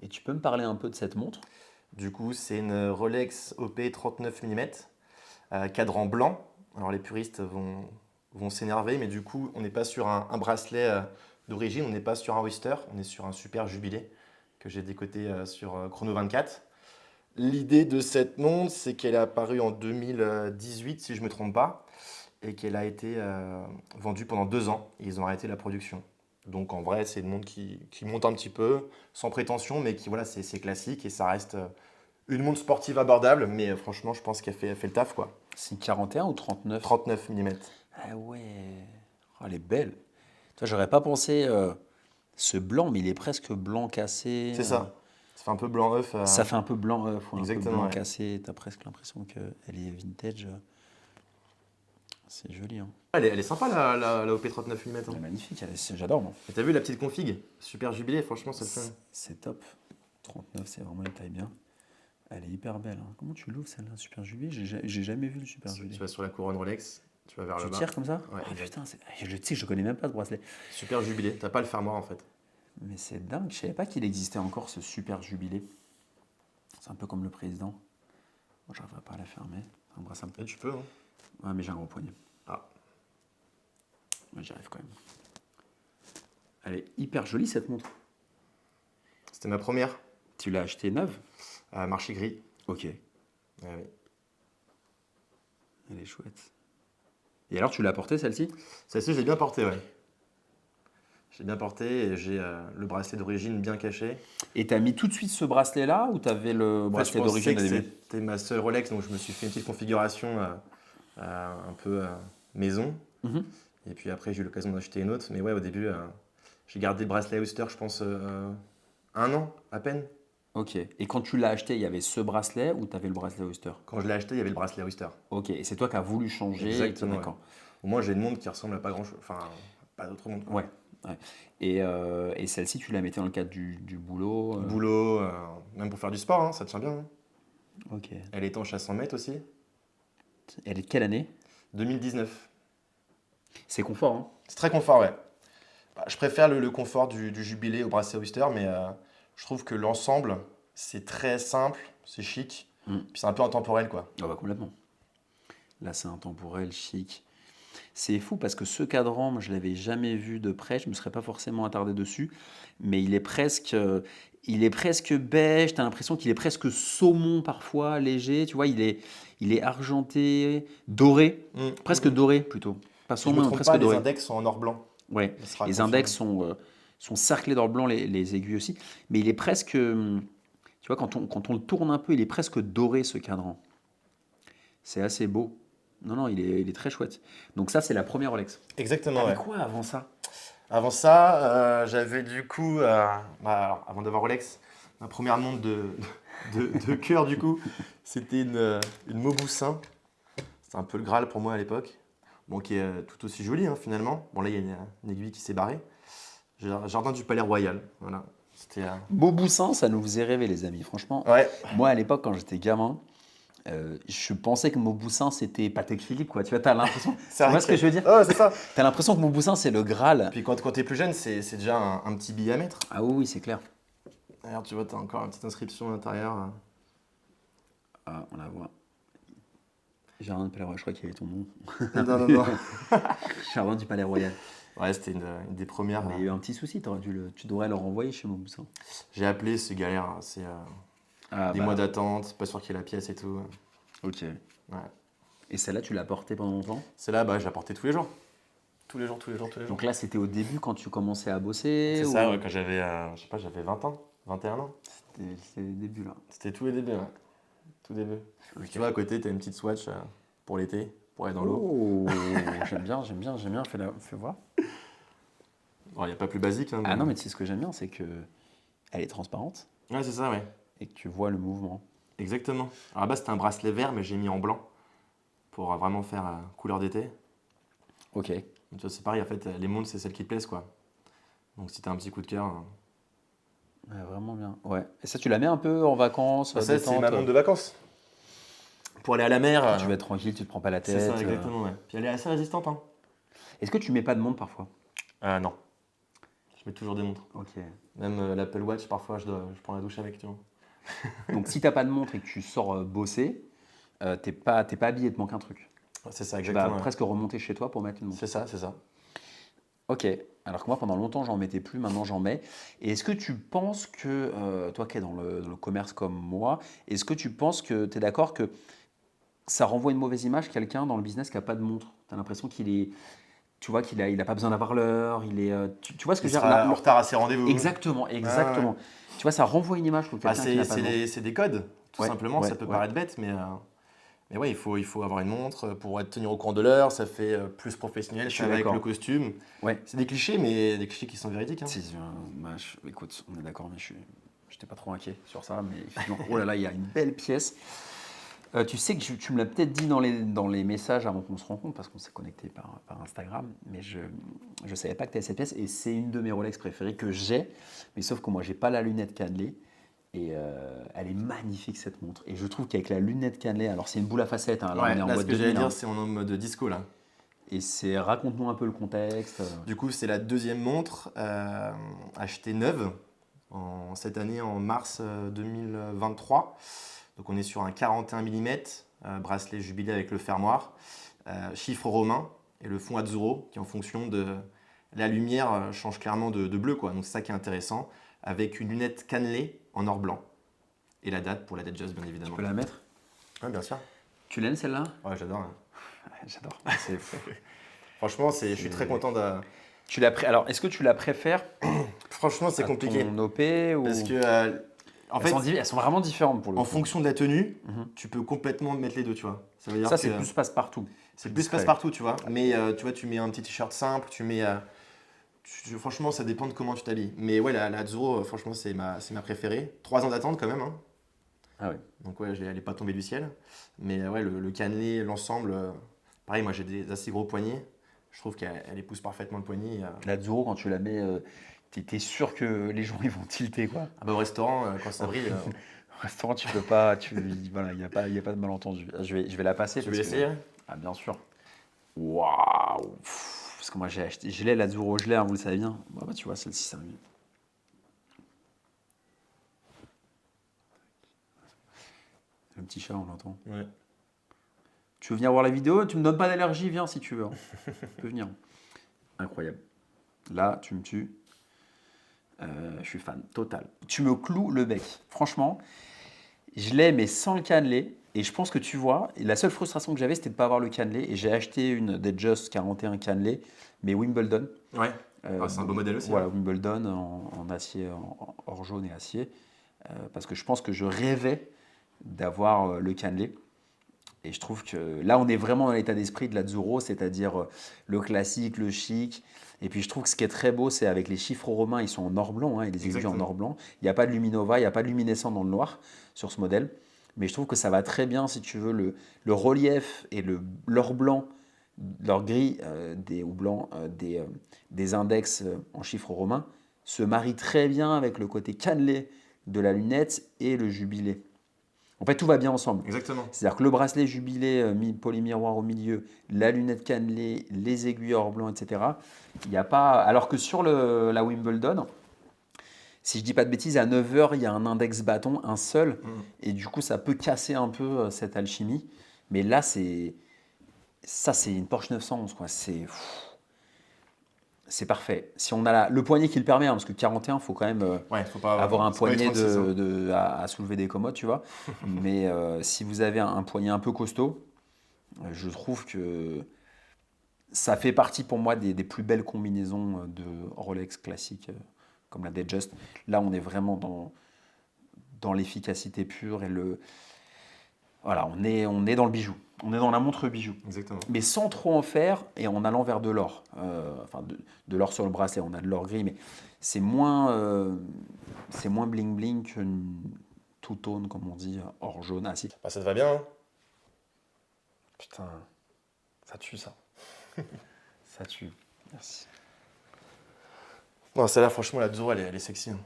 Et tu peux me parler un peu de cette montre? Du coup, c'est une Rolex OP 39 mm, cadran blanc. Alors les puristes vont s'énerver, mais du coup, on n'est pas sur un bracelet d'origine, on n'est pas sur un Oyster, on est sur un Super Jubilé que j'ai décoté sur Chrono 24. L'idée de cette montre, c'est qu'elle est apparue en 2018, si je ne me trompe pas, et qu'elle a été vendue pendant 2 ans, et ils ont arrêté la production. Donc en vrai, c'est une montre qui monte un petit peu, sans prétention, mais qui, voilà, c'est classique, et ça reste une montre sportive abordable, mais franchement, je pense qu'elle fait le taf, quoi. C'est 41 ou 39? 39 mm. Ah ouais. Oh, elle est belle. Toi, j'aurais pas pensé ce blanc, mais il est presque blanc cassé. C'est ça. Ça fait un peu blanc œuf. Ça fait un peu blanc œuf ou un peu Exactement, blanc ouais. cassé. T'as presque l'impression qu'elle est vintage. C'est joli, hein. Elle est sympa, la OP 39 mm. Elle est magnifique, j'adore, moi. Et t'as vu la petite config? Super Jubilé, franchement, ça le fait. C'est top. 39, c'est vraiment une taille bien. Elle est hyper belle, hein. Comment tu l'ouvres celle-là, Super Jubilé? J'ai jamais vu le Super Jubilé. Tu vas sur la couronne Rolex, tu vas vers Tu le bas. tires comme ça? Ouais, Ah exact. putain, tu sais, je connais même pas ce bracelet. Super Jubilé, t'as pas le fermoir en fait. Mais c'est dingue, je savais pas qu'il existait encore ce Super Jubilé. C'est un peu comme le président. Moi, j'arriverai pas à la fermer. Embrasse un peu. Et tu peux, hein. Ouais, mais j'ai un gros poignet. Ah, Ouais, j'y arrive quand même. Elle est hyper jolie cette montre. c'était ma première, Tu l'as achetée neuve? à marché gris. Ok. Ah oui. Elle est chouette. Et alors, tu l'as portée celle-ci? Celle-ci, j'ai bien porté, ouais. J'ai bien porté et j'ai le bracelet d'origine bien caché. Et t'as mis tout de suite ce bracelet-là ou t'avais le En fait, je bracelet pensais d'origine que au début? c'était ma seule Rolex, donc je me suis fait une petite configuration un peu maison. Mhm. Et puis après, j'ai eu l'occasion d'acheter une autre. Mais ouais, au début, j'ai gardé le bracelet Oyster, je pense, 1 an à peine. Ok. Et quand tu l'as acheté, il y avait ce bracelet ou t'avais le bracelet Oyster? Quand je l'ai acheté, il y avait le bracelet Oyster. Ok. Et c'est toi qui as voulu changer. Exactement, ouais. D'accord. Au moins, j'ai une montre qui ressemble à pas grand-chose. Enfin, pas d'autre montre, quoi. Ouais. Ouais. Et celle-ci, tu la mettais dans le cadre du boulot. Boulot, même pour faire du sport, hein, ça tient bien, hein. Ok. Elle est étanche à 100 mètres aussi. Elle est de quelle année? 2019. C'est confort, hein? C'est très confort, ouais. Bah, je préfère le confort du Jubilé au bracelet Oyster, mais je trouve que l'ensemble, c'est très simple, c'est chic, Mm. puis c'est un peu intemporel, quoi. Ah bah complètement. Là, c'est intemporel, chic. C'est fou parce que ce cadran, moi, je l'avais jamais vu de près. Je me serais pas forcément attardé dessus, mais il est presque beige. T'as l'impression qu'il est presque saumon parfois, léger. Tu vois, il est argenté, doré, presque doré plutôt. Pas Si je me saumon, mais trompe presque pas, les doré. index sont en or blanc. Ouais. Il sera Les confirmé. index sont cerclés dans le blanc, les aiguilles aussi. Mais il est presque, tu vois, quand on le tourne un peu, il est presque doré ce cadran. C'est assez beau. Non, non, il est très chouette. Donc ça, c'est la première Rolex. Exactement, T'avais ouais. quoi avant ça? Avant ça, j'avais du coup, alors, avant d'avoir Rolex, ma première montre de cœur, du coup, c'était une Mauboussin. C'était un peu le Graal pour moi à l'époque. Bon, qui est tout aussi jolie, hein, finalement. Bon, là, il y a une aiguille qui s'est barrée. Jardin du Palais Royal, voilà. C'était. Beauboussin, ça nous faisait rêver, les amis. Franchement, Ouais, moi, à l'époque, quand j'étais gamin, je pensais que Mauboussin, c'était Patek Philippe, quoi. Tu vois, t'as l'impression... c'est Tu vrai vois ce que je veux dire? Oh, c'est ça. T'as l'impression que Mauboussin, c'est le Graal. Puis quand t'es plus jeune, c'est déjà un petit billet à mettre. Ah oui, oui, c'est clair. D'ailleurs, tu vois, t'as encore une petite inscription à l'intérieur. Ah, on la voit. Jardin du Palais Royal, je crois qu'il y avait ton nom. Non, non, non. Jardin du Palais Royal. Ouais, c'était une des premières. Mais il y a eu un petit souci, tu devrais le renvoyer chez Mauboussin. J'ai appelé, c'est galère. C'est Ah des bah, mois d'attente, pas sûr qu'il y ait la pièce et tout. ok. Ouais. Et celle-là, tu l'as portée pendant longtemps? Celle-là, bah, je la portais tous les jours. Tous les jours, tous les jours, tous les jours. Donc là, c'était au début quand tu commençais à bosser C'est ou... ça, ouais, quand j'avais, je sais pas, j'avais 20 ans, 21 ans. C'est le début là. C'était tous les débuts, ouais. Tout début. Ok. Tu vois, à côté, t'as une petite Swatch pour l'été, pour aller dans l'eau. Oh, j'aime bien, j'aime bien, j'aime bien. Fais voir. Bon, il n'y a pas plus basique, hein, Ah non, mais tu sais ce que j'aime bien, c'est que elle est transparente Ouais, c'est ça, ouais. et que tu vois le mouvement. Exactement. Alors là-bas, c'était un bracelet vert, mais j'ai mis en blanc pour vraiment faire couleur d'été. Ok. Donc, tu vois, c'est pareil, en fait, les montres, c'est celles qui te plaisent, quoi. Donc, si t'as un petit coup de cœur. Ouais, vraiment bien. Ouais. Et ça, tu la mets un peu en vacances, Bah, ça, c'est détente. ma montre de vacances. Pour aller à la mer. Quand tu vas être tranquille, tu te prends pas la tête. C'est ça, exactement, ouais. Puis elle est assez résistante, hein. Est-ce que tu mets pas de montre parfois? Non. Je mets toujours des montres. Ok. Même l'Apple Watch, parfois, je prends la douche avec, tu vois. Donc si t'as pas de montre et que tu sors bosser, t'es pas habillé, il te manque un truc. C'est ça, Tu vas exactement. Ouais. presque remonter chez toi pour mettre une montre. C'est ça, c'est ça. Ok. Alors que moi, pendant longtemps, j'en mettais plus, maintenant j'en mets. Et est-ce que tu penses que, toi qui es dans le commerce comme moi, est-ce que tu penses que tu es d'accord que ça renvoie une mauvaise image quelqu'un dans le business qui n'a pas de montre? Tu as l'impression qu'il est, tu vois, il a pas besoin d'avoir l'heure, tu vois ce que Il je veux dire? sera en retard à ses rendez-vous. Exactement, Ah, ouais. exactement. Tu vois, ça renvoie une image pour Bah, quelqu'un qui n'a pas de montre. c'est des codes, tout Ouais, simplement. ouais, Ça peut ouais. paraître bête, mais ouais, il faut avoir une montre pour être tenir au courant de l'heure. Ça fait plus professionnel, Je ça suis va avec le d'accord. costume. Ouais. C'est des clichés, mais des clichés qui sont véridiques, hein. Écoute, on est d'accord, mais j'étais pas trop inquiet sur ça. Mais effectivement, oh là là, il y a une belle pièce. Tu sais que tu me l'as peut-être dit dans les messages avant qu'on se rencontre, parce qu'on s'est connecté par Instagram, mais je ne savais pas que tu avais cette pièce, et c'est une de mes Rolex préférées que j'ai, mais sauf que moi, j'ai pas la lunette cannelée, et elle est magnifique cette montre. Et je trouve qu'avec la lunette cannelée, alors c'est une boule à facettes, hein, là on Ouais, est en là, ce mode que j'allais 2000, dire, hein, c'est en mode disco, là. et raconte-nous un peu le contexte. Du coup, c'est la deuxième montre achetée neuve cette année, en mars 2023. Donc, on est sur un 41 mm, bracelet jubilé avec le fermoir, chiffre romain et le fond Azzurro qui, en fonction de la lumière, change clairement de bleu, quoi. Donc, c'est ça qui est intéressant, avec une lunette cannelée en or blanc. Et la date pour la Datejust, bien Tu évidemment. peux la mettre? Ouais, bien sûr. Tu l'aimes celle-là? Ouais, j'adore, hein. Ouais, j'adore. C'est fou. Franchement, je suis très content de. Alors, est-ce que tu la préfères Franchement, c'est à compliqué. ton OP Parce ou... que, en fait, Elles sont vraiment différentes pour le en coup. fonction de la tenue, Mhm. tu peux complètement mettre les deux, tu vois. Ça veut dire Ça, que c'est plus passe-partout. c'est plus discret. passe-partout, tu vois. Mais tu vois, tu mets un petit t-shirt simple, tu mets. Franchement, ça dépend de comment tu t'habilles. Mais ouais, la Azzurro, franchement, c'est ma préférée. 3 ans d'attente quand même, hein. Ah oui. Donc ouais, elle n'est pas tombée du ciel. Mais ouais, le cannelé, l'ensemble, pareil, moi j'ai des assez gros poignets. Je trouve qu'elle épouse parfaitement le poignet. La Zoro, quand tu la mets, t'es sûr que les gens ils vont tilter quoi. Ah bah, au restaurant, quand ça brille, Au restaurant, tu peux pas, voilà, il y a pas de malentendu. Je vais la passer tu veux parce que, l'essayer? ah bien sûr. Waouh. Pff, parce que moi j'ai acheté, je l'ai la Zoro, je l'ai, hein, vous le savez bien. Bah, tu vois, celle-ci, ça mieux. Le petit chat, on l'entend. Ouais. Tu veux venir voir la vidéo? Tu me donnes pas d'allergie, viens si tu veux, hein. Tu peux venir. Incroyable. Là, tu me tues. Je suis fan, total. Tu me cloues le bec. Franchement, je l'ai, mais sans le cannelé. Et je pense que tu vois, et la seule frustration que j'avais, c'était de ne pas avoir le cannelé. Et j'ai acheté une Datejust 41 cannelé, mais Wimbledon. Ouais. Ah, c'est un beau modèle aussi, Voilà, hein. Wimbledon en acier, or jaune et acier. Parce que je pense que je rêvais d'avoir le cannelé. Et je trouve que là, on est vraiment dans l'état d'esprit de la Zoro, c'est-à-dire le classique, le chic. Et puis je trouve que ce qui est très beau, c'est avec les chiffres romains, ils sont en or blanc, hein, et les aiguilles en Exactement. or blanc. Il n'y a pas de luminova, il n'y a pas de luminescent dans le noir sur ce modèle. Mais je trouve que ça va très bien, si tu veux, le relief et l'or blanc, l'or gris ou blanc des index en chiffres romains se marient très bien avec le côté cannelé de la lunette et le jubilé. En fait, tout va bien ensemble. Exactement. C'est-à-dire que le bracelet jubilé, polymiroir au milieu, la lunette cannelée, les aiguilles or blanc, etc. Il n'y a pas. Alors que sur la Wimbledon, si je dis pas de bêtises, à 9 heures, il y a un index bâton, un seul, Mm. et du coup, ça peut casser un peu cette alchimie. Mais là, c'est une Porsche 911, quoi. C'est parfait. Si on a le poignet qui le permet, hein, parce que 41, il faut quand même Ouais, faut pas. avoir un C'est pas les poignet 36, hein. à soulever des commodes, tu vois. Mais si vous avez un poignet un peu costaud, je trouve que ça fait partie pour moi des plus belles combinaisons de Rolex classiques comme la Datejust. Là, on est vraiment dans l'efficacité pure et voilà, on est dans le bijou. On est dans la montre bijou. Exactement. Mais sans trop en faire et en allant vers de l'or. Enfin, de l'or sur le bracelet, on a de l'or gris, mais c'est moins bling bling qu'une two-tone, comme on dit, or jaune. Ah si. Bah, ça te va bien, hein. Putain, ça tue ça. Ça tue. Merci. Non, celle-là, franchement, la Azzurro, elle est sexy, hein.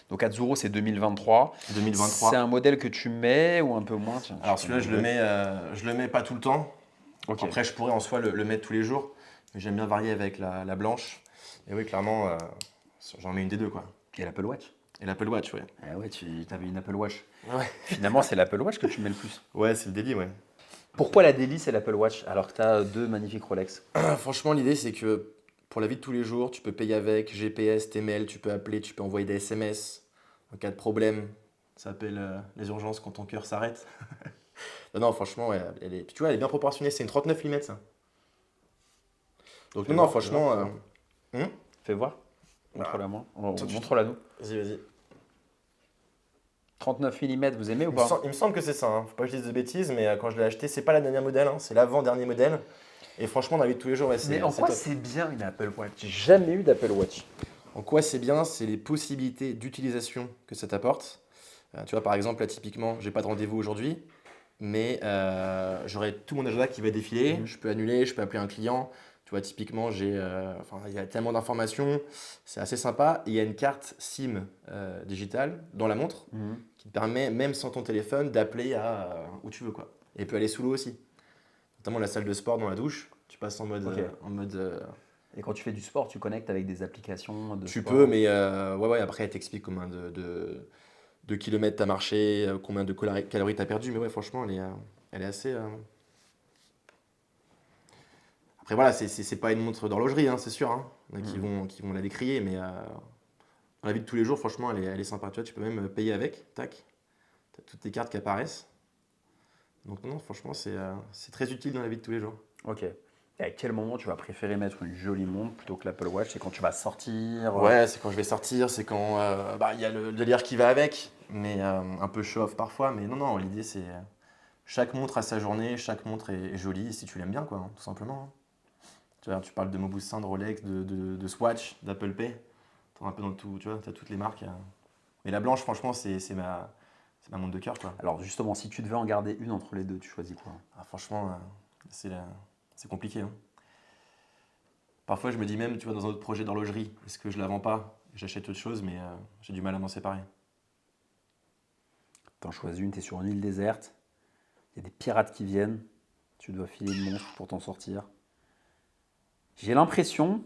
Donc Azzurro, c'est 2023. 2023. C'est un modèle que tu mets ou un peu moins? Tiens, Alors tu celui-là, peux je le mets pas tout le temps. Ok. Après, je pourrais en soi le mettre tous les jours. Mais j'aime bien varier avec la blanche. Et oui, clairement, j'en mets une des deux, quoi. Et l'Apple Watch? Et l'Apple Watch, ouais. Ah ouais, tu avais une Apple Watch. Ouais, Finalement, c'est l'Apple Watch que tu mets le plus. ouais, c'est le délit, ouais. Pourquoi la Daily, c'est l'Apple Watch, alors que tu as deux magnifiques Rolex? Franchement, l'idée, c'est que pour la vie de tous les jours, tu peux payer avec GPS, tes mails, tu peux appeler, tu peux envoyer des SMS. En cas de problème, ça appelle les urgences quand ton cœur s'arrête. Non, non, franchement, ouais, tu vois, elle est bien proportionnée. C'est une 39 mm, ça. Donc, Fais non, non, voir, fais voir, franchement. fais voir. Fais voir. Bah, Montre-la moi. toi, Montre-la nous. vas-y, vas-y. 39 mm, vous aimez ou Il me, pas? il me semble que c'est ça, hein. Faut pas que je dise de bêtises, mais quand je l'ai acheté, c'est pas la dernière modèle, hein, c'est l'avant-dernier modèle. Et franchement, dans la vie de tous les jours, ouais, Mais en c'est quoi top. c'est bien une Apple Watch? J'ai jamais eu d'Apple Watch. En quoi c'est bien, c'est les possibilités d'utilisation que ça t'apporte. Tu vois, par exemple, là, typiquement, j'ai pas de rendez-vous aujourd'hui, mais j'aurai tout mon agenda qui va défiler. Je peux annuler, je peux appeler un client. Tu vois, typiquement, enfin, il y a tellement d'informations, c'est assez sympa. Et il y a une carte SIM digitale dans la montre Mhm. qui te permet, même sans ton téléphone, d'appeler à où tu veux, quoi. Et elle peut aller sous l'eau aussi, notamment la salle de sport, dans la douche. Tu passes en mode, Ok. Et quand tu fais du sport, tu connectes avec des applications de tu peux, sport. mais ouais, ouais, après, elle t'explique combien de kilomètres t'as marché, combien de calories t'as perdu. Mais ouais, franchement, elle est assez. Après, voilà, c'est pas une montre d'horlogerie, hein, c'est sûr, hein. Il y en a Mhm. qui vont la décrier, mais dans la vie de tous les jours, franchement, elle est sympa. Tu vois, tu peux même payer avec, tac. T'as toutes tes cartes qui apparaissent. Donc, non, non, franchement, c'est très utile dans la vie de tous les jours. Ok. Et à quel moment tu vas préférer mettre une jolie montre plutôt que l'Apple Watch? C'est quand tu vas sortir. Ouais, c'est quand je vais sortir, c'est quand bah, il y a le délire qui va avec, mais un peu show-off parfois. Mais non, non, l'idée c'est chaque montre a sa journée, chaque montre est jolie si tu l'aimes bien, quoi, hein, tout simplement, hein. Tu vois, tu parles de Mobussin, de Rolex, de Swatch, d'Apple Pay, t'en as un peu dans tout, tu vois, t'as toutes les marques. Mais la blanche, franchement, c'est ma montre de cœur, quoi. Alors justement, si tu devais en garder une entre les deux, tu choisis quoi? Ah, franchement, c'est c'est compliqué, hein. Parfois, je me dis même, tu vois, dans un autre projet d'horlogerie, est-ce que je la vends pas? J'achète autre chose, mais j'ai du mal à m'en séparer. T'en choisis une, t'es sur une île déserte, il y a des pirates qui viennent, tu dois filer une montre pour t'en sortir. J'ai l'impression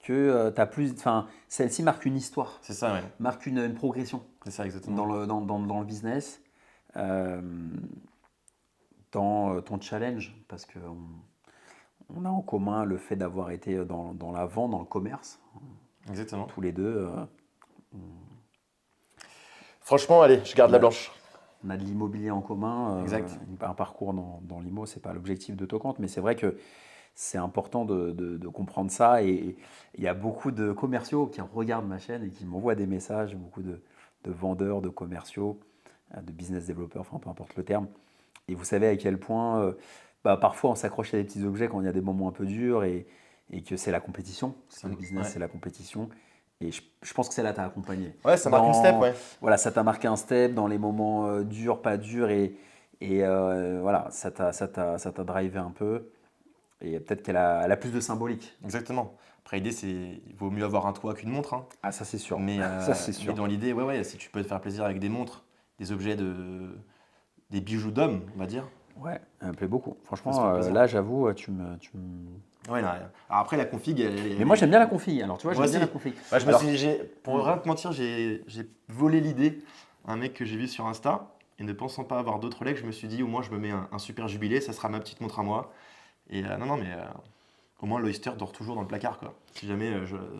que t'as plus. Enfin, celle-ci marque une histoire, C'est ça, ouais. marque une progression C'est ça, exactement. dans le business, euh, dans ton challenge, parce qu'on on a en commun le fait d'avoir été dans la vente, dans le commerce, Exactement. tous les deux. Franchement, allez, je garde On la a, blanche. on a de l'immobilier en commun, Exact. un parcours dans l'IMO, c'est pas l'objectif de Tocante, mais c'est vrai que c'est important de comprendre ça. Et il y a beaucoup de commerciaux qui regardent ma chaîne et qui m'envoient des messages, beaucoup de vendeurs, de commerciaux, de business développeurs, enfin peu importe le terme. Et vous savez à quel point bah, parfois on s'accroche à des petits objets quand il y a des moments un peu durs et que c'est la compétition, parce que le business Ouais. c'est la compétition. Et je pense que celle-là t'a accompagné. Ouais, ça marque une step, ouais. Voilà, ça t'a marqué un step dans les moments durs, pas durs, et voilà, ça t'a drivé un peu. Et peut-être elle a plus de symbolique. Exactement. Après, l'idée, c'est il vaut mieux avoir un toit qu'une montre, hein. Ah, ça c'est sûr. Mais, Ça c'est mais sûr. dans l'idée, ouais, ouais, si tu peux te faire plaisir avec des montres, des objets des bijoux d'homme, on va dire, Ouais, elle me plaît beaucoup. faut se Franchement, faire plaisir. là j'avoue, tu me. Ouais, non, alors après, la config, Mais moi j'aime bien la config. Alors tu vois, moi j'aime bien aussi. la config. Ouais, Alors, pour rien te mentir, j'ai volé l'idée à un mec que j'ai vu sur Insta. Et ne pensant pas avoir d'autres legs, je me suis dit, au moins, je me mets un super jubilé, ça sera ma petite montre à moi. Et non, non, mais au moins, l'Oyster dort toujours dans le placard, quoi. Si jamais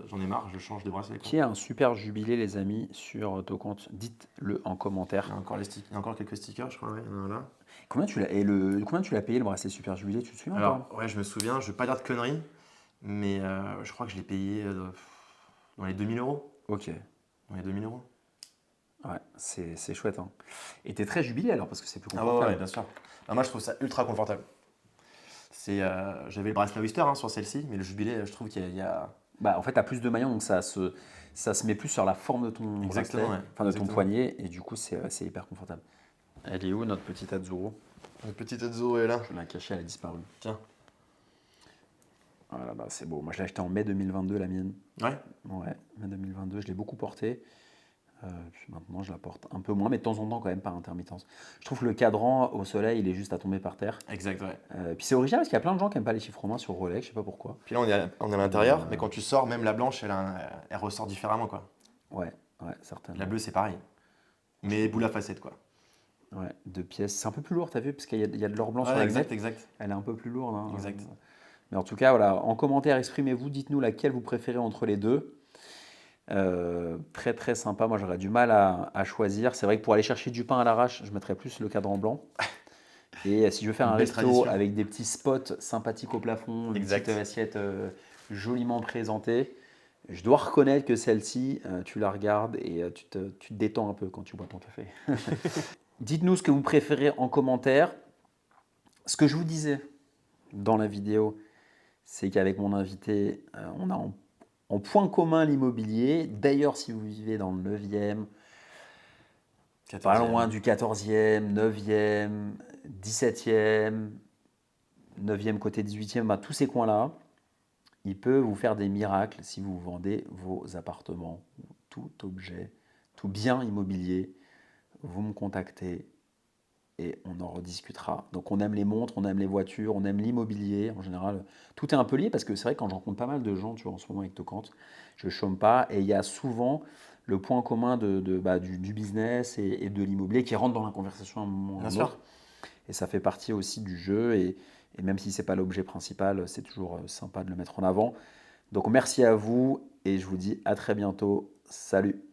j'en ai marre, je change de bracelet, quoi. qui a un super jubilé, les amis, sur ton compte? Dites-le en Il y commentaire. a encore il y a encore quelques stickers, je crois, ouais, il y en a un là. Combien tu l'as payé le bracelet super jubilé? Tu te souviens ou pas? Alors, ouais, je me souviens, je vais pas dire de conneries, mais je crois que je l'ai payé dans les 2000 euros. Ok. Dans les 2000 euros. Ouais, c'est chouette, hein. Et t'es très jubilé alors parce que c'est plus Ah ouais, ouais, confortable. bien sûr. Ah, moi, je trouve ça ultra confortable. J'avais le bracelet Oyster, hein, sur celle-ci, mais le jubilé, je trouve qu'il y a. Bah, en fait, t'as plus de maillons, donc ça se met plus sur la forme de ton Exactement, bracelet, ouais. enfin de ton Exactement. poignet, et du coup, c'est hyper confortable. Elle est où notre petite Azzurro? La petite Edzo est là. Je l'ai cachée, elle a disparu. Tiens. Voilà, bah, c'est beau. Moi, je l'ai acheté en mai 2022, la mienne. Ouais. Ouais, mai 2022, je l'ai beaucoup portée. Puis maintenant, je la porte un peu moins, mais de temps en temps quand même par intermittence. Je trouve que le cadran au soleil, il est juste à tomber par terre. Exact, ouais. Puis c'est original parce qu'il y a plein de gens qui n'aiment pas les chiffres romains sur Rolex, je sais pas pourquoi. Puis là, on est à Mais l'intérieur, mais quand tu sors, même la blanche, elle ressort différemment, quoi. ouais, ouais, La certainement. bleue, c'est pareil. Mais boule à facettes, quoi. Ouais, 2 pièces. C'est un peu plus lourd, t'as vu, parce qu'il y a de l'or blanc sur Ouais, la exact, lunette. exact. Elle est un peu plus lourde, hein. Exact. Mais en tout cas, voilà, en commentaire, exprimez-vous, dites-nous laquelle vous préférez entre les deux. Très très sympa, moi j'aurais du mal à choisir. C'est vrai que pour aller chercher du pain à l'arrache, je mettrais plus le cadran blanc. Et si je veux faire Une un belle resto tradition. avec des petits spots sympathiques au plafond, une petite Exact. assiette joliment présentée, je dois reconnaître que celle-ci, tu la regardes et tu te détends un peu quand tu bois ton café. Dites-nous ce que vous préférez en commentaire. Ce que je vous disais dans la vidéo, c'est qu'avec mon invité, on a en point commun l'immobilier. D'ailleurs, si vous vivez dans le 9e, pas 14e. loin du 14e, 9e, 17e, 9e côté 18e, bah, tous ces coins-là, il peut vous faire des miracles si vous vendez vos appartements, tout objet, tout bien immobilier. Vous me contactez et on en rediscutera. Donc on aime les montres, on aime les voitures, on aime l'immobilier. En général, tout est un peu lié parce que c'est vrai que quand je rencontre pas mal de gens, tu vois, en ce moment avec Tocante, je chôme pas et il y a souvent le point commun du business et de l'immobilier qui rentre dans la conversation à un moment ou à Bien un sûr. autre. Et ça fait partie aussi du jeu et même si c'est pas l'objet principal, c'est toujours sympa de le mettre en avant. Donc merci à vous et je vous dis à très bientôt. Salut!